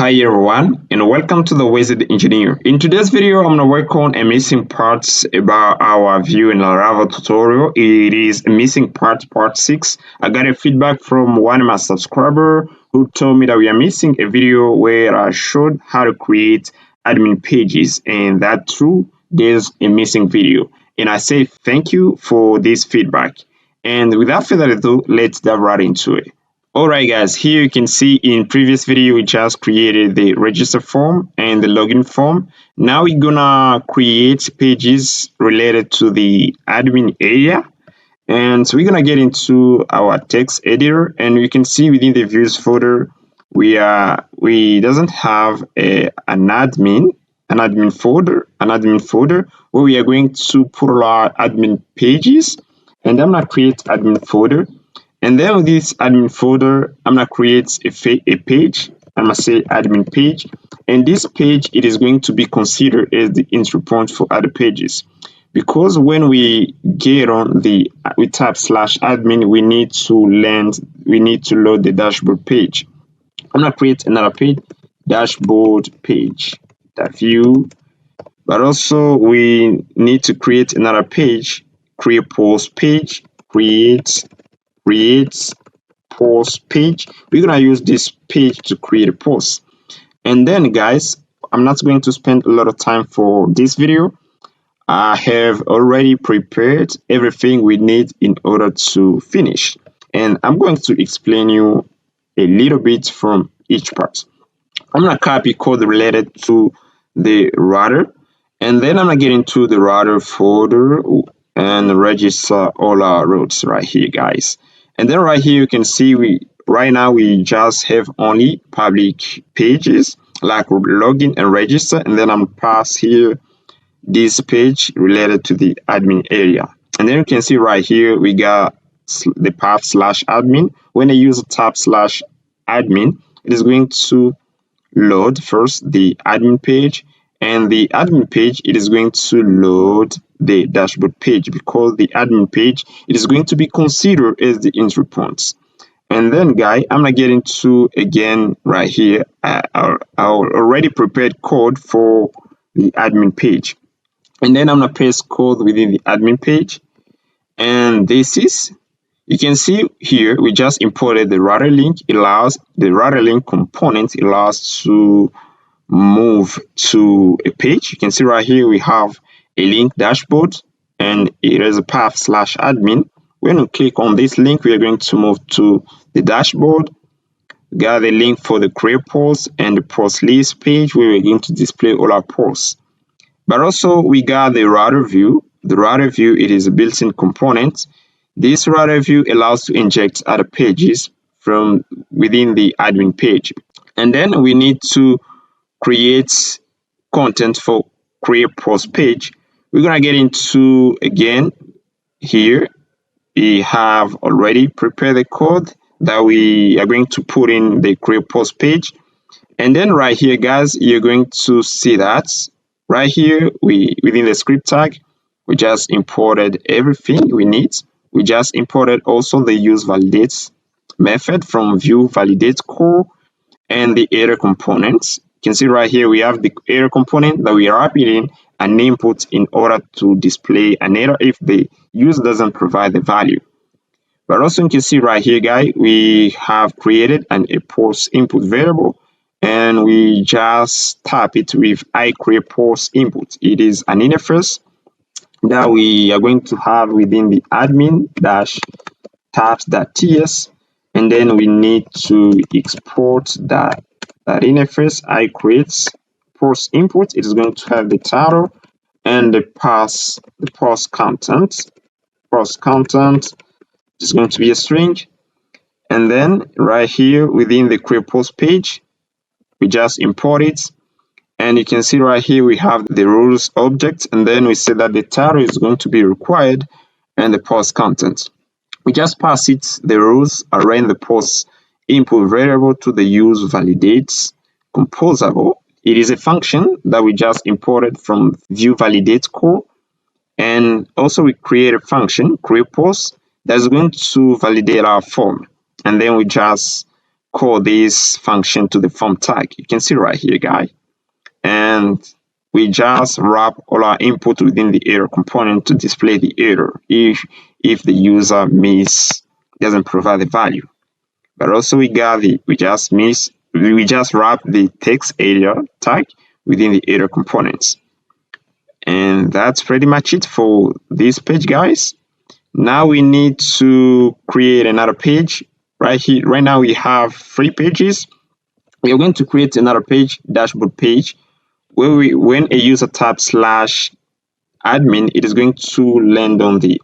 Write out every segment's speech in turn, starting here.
Hi everyone, and welcome to the Wizard Engineer. In today's video, I'm going to work on a missing parts about our Vue and Laravel tutorial. It is a missing part 6. I got a feedback from one of my subscribers who told me that we are missing a video where I showed how to create admin pages, and that's true. There's a missing video, and I say thank you for this feedback. And without further ado, let's dive right into it. Alright guys, here you can see in previous video we just created the register form and the login form. Now we're gonna create pages related to the admin area, and so we're gonna get into our text editor, and you can see within the views folder we doesn't have an admin folder where we are going to put all our admin pages, and I'm gonna create admin folder. And then with this admin folder, I'm going to create a page. I'm going to say admin page. And this page, it is going to be considered as the entry point for other pages. Because when we get on we type /admin, we need to load the dashboard page. I'm going to create another page, dashboard page, view. But also we need to create another page, create post page, create post page. We're going to use this page to create a post. And then guys, I'm not going to spend a lot of time for this video. I have already prepared everything we need in order to finish, and I'm going to explain you a little bit from each part. I'm going to copy code related to the router, and then I'm going to get into the router folder and register all our routes right here, guys. And then right here you can see right now we just have only public pages like login and register, and then I'm pass here this page related to the admin area. And then you can see right here we got the path /admin. When I use tab /admin, it is going to load first the admin page, and the admin page, it is going to load the dashboard page, because the admin page, it is going to be considered as the entry points. And then guy, I'm gonna get into again right here I already prepared code for the admin page, and then I'm gonna paste code within the admin page. And this is, you can see here we just imported the router link. The router link component allows to move to a page. You can see right here we have a link dashboard, and it is a path /admin. When we click on this link, we are going to move to the dashboard. We got the link for the create post and the post list page where we're going to display all our posts. But also we got the router view. The router view, it is a built-in component. This router view allows to inject other pages from within the admin page. And then we need to create content for create post page. We're gonna get into again here. We have already prepared the code that we are going to put in the create post page. And then right here, guys, you're going to see that right here within the script tag, we just imported everything we need. We just imported also the use validates method from Vue validate core and the error components. You can see right here we have the error component that we are wrapping in an input in order to display an error if the user doesn't provide the value. But also you can see right here, guys, we have created a post input variable, and we just tap it with create post input. It is an interface that we are going to have within the admin tabs.ts, and then we need to export that interface. Create post input. It is going to have the title and the post content. Post content is going to be a string. And then right here within the create post page, we just import it. And you can see right here we have the rules object, and then we say that the title is going to be required and the post content. We just pass it the rules around the post input variable to the use validates composable. It is a function that we just imported from Vue validate core. And also we create a function create post that's going to validate our form, and then we just call this function to the form tag. You can see right here, guys. And we just wrap all our input within the error component to display the error if the user doesn't provide the value. But also we just wrap the text area tag within the error components. And that's pretty much it for this page, guys. Now we need to create another page. Right here, right now we have 3 pages. We are going to create another page, dashboard page, where when a user taps /admin, it is going to land on the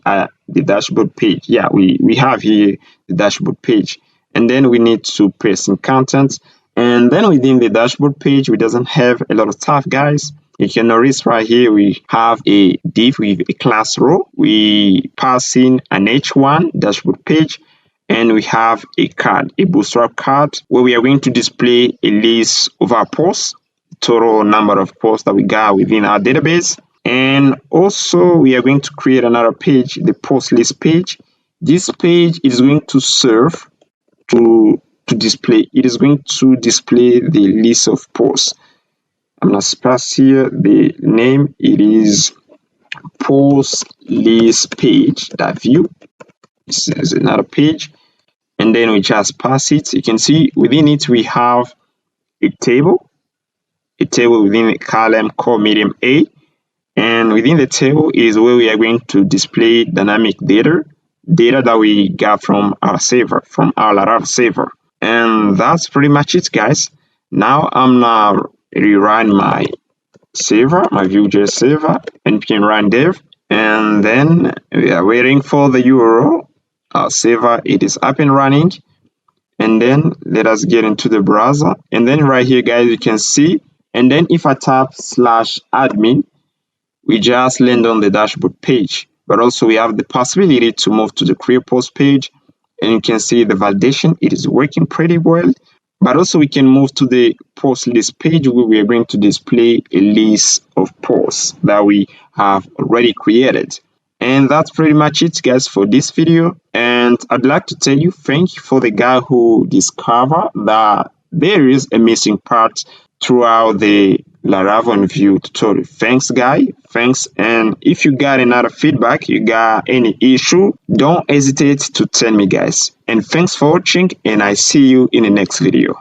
dashboard page. Yeah, we have here the dashboard page, and then we need to paste in content. And then within the dashboard page, we doesn't have a lot of stuff, guys. You can notice right here we have a div with a class row. We pass in an h1 dashboard page, and we have a card, a bootstrap card, where we are going to display a list of our posts, total number of posts that we got within our database. And also we are going to create another page, the post list page. This page is going to serve to display. It is going to display the list of posts. I'm going to pass here the name. It is post list page.view. This is another page. And then we just pass it. You can see within it we have a table within a column called medium A. And within the table is where we are going to display dynamic data that we got from our server, from our Laravel server. And that's pretty much it, guys. Now I'm gonna rerun my server, my Vue.js server, npm run dev, and then we are waiting for the URL. Our server, it is up and running. And then let us get into the browser. And then right here, guys, you can see. And then if I tap /admin, we just land on the dashboard page. But also we have the possibility to move to the create post page, and you can see the validation, it is working pretty well. But also we can move to the post list page where we are going to display a list of posts that we have already created. And that's pretty much it, guys, for this video. And I'd like to tell you thank you for the guy who discovered that there is a missing part throughout the Laravel and Vue tutorial. Thanks, guy. Thanks. And if you got another feedback, you got any issue, don't hesitate to tell me, guys. And thanks for watching, and I see you in the next video.